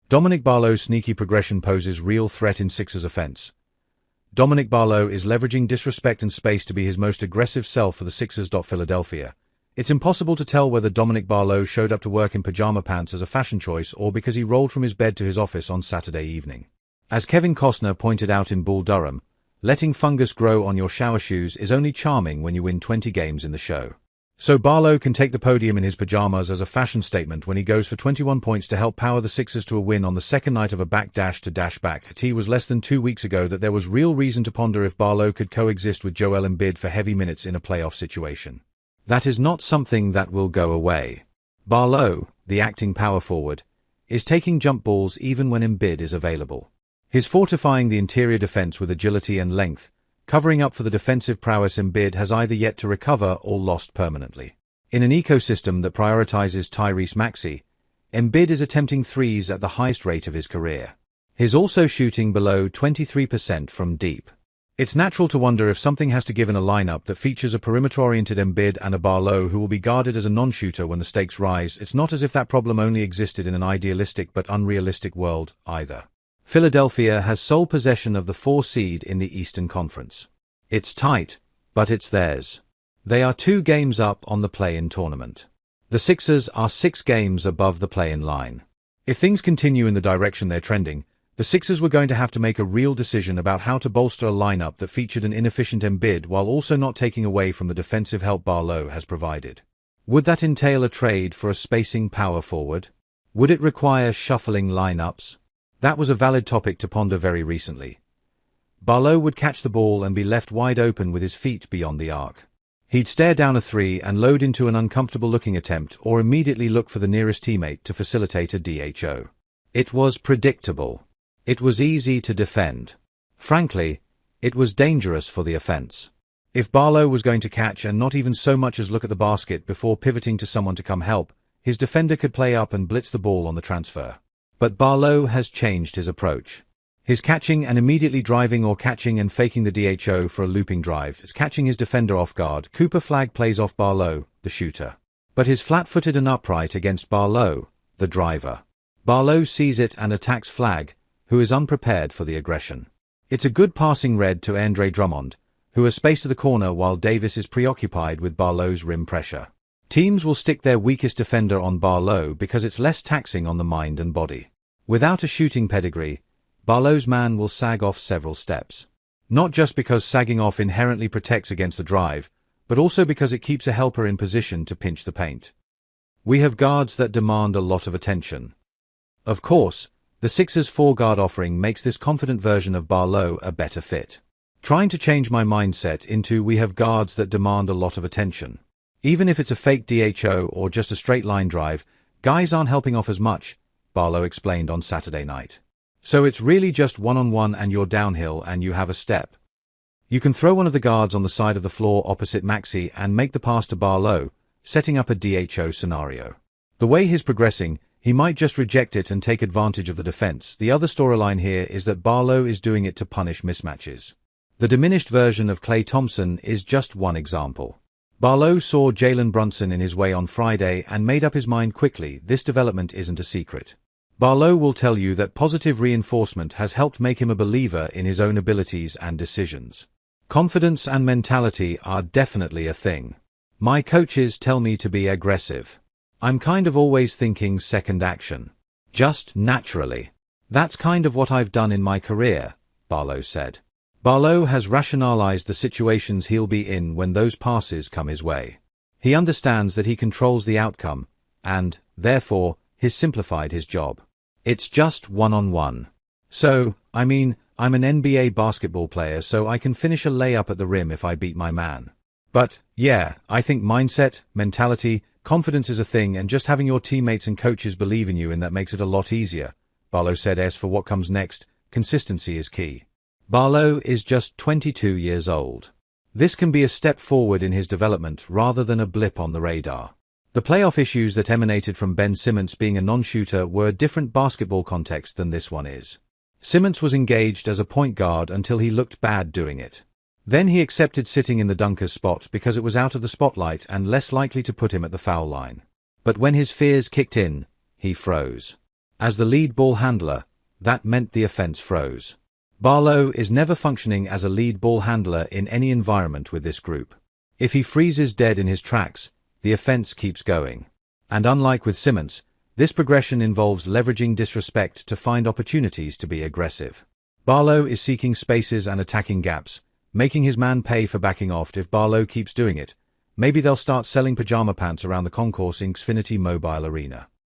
Dominick Barlow's sneaky progression poses real threat in Sixers offense. Dominick Barlow is leveraging disrespect and space to be his most aggressive self for the Sixers. Philadelphia. It's impossible to tell whether Dominick Barlow showed up to work in pajama pants as a fashion choice or because he rolled from his bed to his office on Saturday evening. As Kevin Costner pointed out in Bull Durham, letting fungus grow on your shower shoes is only charming when you win 20 games in the show. So Barlow can take the podium in his pajamas as a fashion statement when he goes for 21 points to help power the Sixers to a win on the second night of a back-to-back. It was less than 2 weeks ago that there was real reason to ponder if Barlow could coexist with Joel Embiid for heavy minutes in a playoff situation. That is not something that will go away. Barlow, the acting power forward, is taking jump balls even when Embiid is available. He's fortifying the interior defense with agility and length, covering up for the defensive prowess Embiid has either yet to recover or lost permanently. In an ecosystem that prioritizes Tyrese Maxey, Embiid is attempting threes at the highest rate of his career. He's also shooting below 23% from deep. It's natural to wonder if something has to give in a lineup that features a perimeter-oriented Embiid and a Barlow who will be guarded as a non-shooter when the stakes rise. It's not as if that problem only existed in an idealistic but unrealistic world, either. Philadelphia has sole possession of the 4 seed in the Eastern Conference. It's tight, but it's theirs. They are 2 games up on the play-in tournament. The Sixers are 6 games above the play-in line. If things continue in the direction they're trending, the Sixers were going to have to make a real decision about how to bolster a lineup that featured an inefficient Embiid while also not taking away from the defensive help Barlow has provided. Would that entail a trade for a spacing power forward? Would it require shuffling lineups? That was a valid topic to ponder very recently. Barlow would catch the ball and be left wide open with his feet beyond the arc. He'd stare down a 3 and load into an uncomfortable-looking attempt or immediately look for the nearest teammate to facilitate a DHO. It was predictable. It was easy to defend. Frankly, it was dangerous for the offense. If Barlow was going to catch and not even so much as look at the basket before pivoting to someone to come help, his defender could play up and blitz the ball on the transfer. But Barlow has changed his approach. His catching and immediately driving or catching and faking the DHO for a looping drive is catching his defender off guard. Cooper Flag plays off Barlow, the shooter. But he's flat-footed and upright against Barlow, the driver. Barlow sees it and attacks Flag, who is unprepared for the aggression. It's a good passing read to Andre Drummond, who has space to the corner while Davis is preoccupied with Barlow's rim pressure. Teams will stick their weakest defender on Barlow because it's less taxing on the mind and body. Without a shooting pedigree, Barlow's man will sag off several steps. Not just because sagging off inherently protects against the drive, but also because it keeps a helper in position to pinch the paint. We have guards that demand a lot of attention. Of course, the Sixers' 4-guard offering makes this confident version of Barlow a better fit. Trying to change my mindset into we have guards that demand a lot of attention. Even if it's a fake DHO or just a straight line drive, guys aren't helping off as much, Barlow explained on Saturday night. So it's really just one-on-one and you're downhill and you have a step. You can throw one of the guards on the side of the floor opposite Maxey and make the pass to Barlow, setting up a DHO scenario. The way he's progressing, he might just reject it and take advantage of the defense. The other storyline here is that Barlow is doing it to punish mismatches. The diminished version of Klay Thompson is just one example. Barlow saw Jalen Brunson in his way on Friday and made up his mind quickly. This development isn't a secret. Barlow will tell you that positive reinforcement has helped make him a believer in his own abilities and decisions. Confidence and mentality are definitely a thing. My coaches tell me to be aggressive. I'm kind of always thinking second action. Just naturally. That's kind of what I've done in my career, Barlow said. Barlow has rationalized the situations he'll be in when those passes come his way. He understands that he controls the outcome, and, therefore, he's simplified his job. It's just one-on-one. So, I'm an NBA basketball player so I can finish a layup at the rim if I beat my man. But, yeah, I think mindset, mentality, confidence is a thing and just having your teammates and coaches believe in you and that makes it a lot easier, Barlow said. As for what comes next, consistency is key. Barlow is just 22 years old. This can be a step forward in his development rather than a blip on the radar. The playoff issues that emanated from Ben Simmons being a non-shooter were a different basketball context than this one is. Simmons was engaged as a point guard until he looked bad doing it. Then he accepted sitting in the dunker's spot because it was out of the spotlight and less likely to put him at the foul line. But when his fears kicked in, he froze. As the lead ball handler, that meant the offense froze. Barlow is never functioning as a lead ball handler in any environment with this group. If he freezes dead in his tracks, the offense keeps going. And unlike with Simmons, this progression involves leveraging disrespect to find opportunities to be aggressive. Barlow is seeking spaces and attacking gaps, making his man pay for backing off. If Barlow keeps doing it, maybe they'll start selling pajama pants around the concourse in Xfinity Mobile Arena.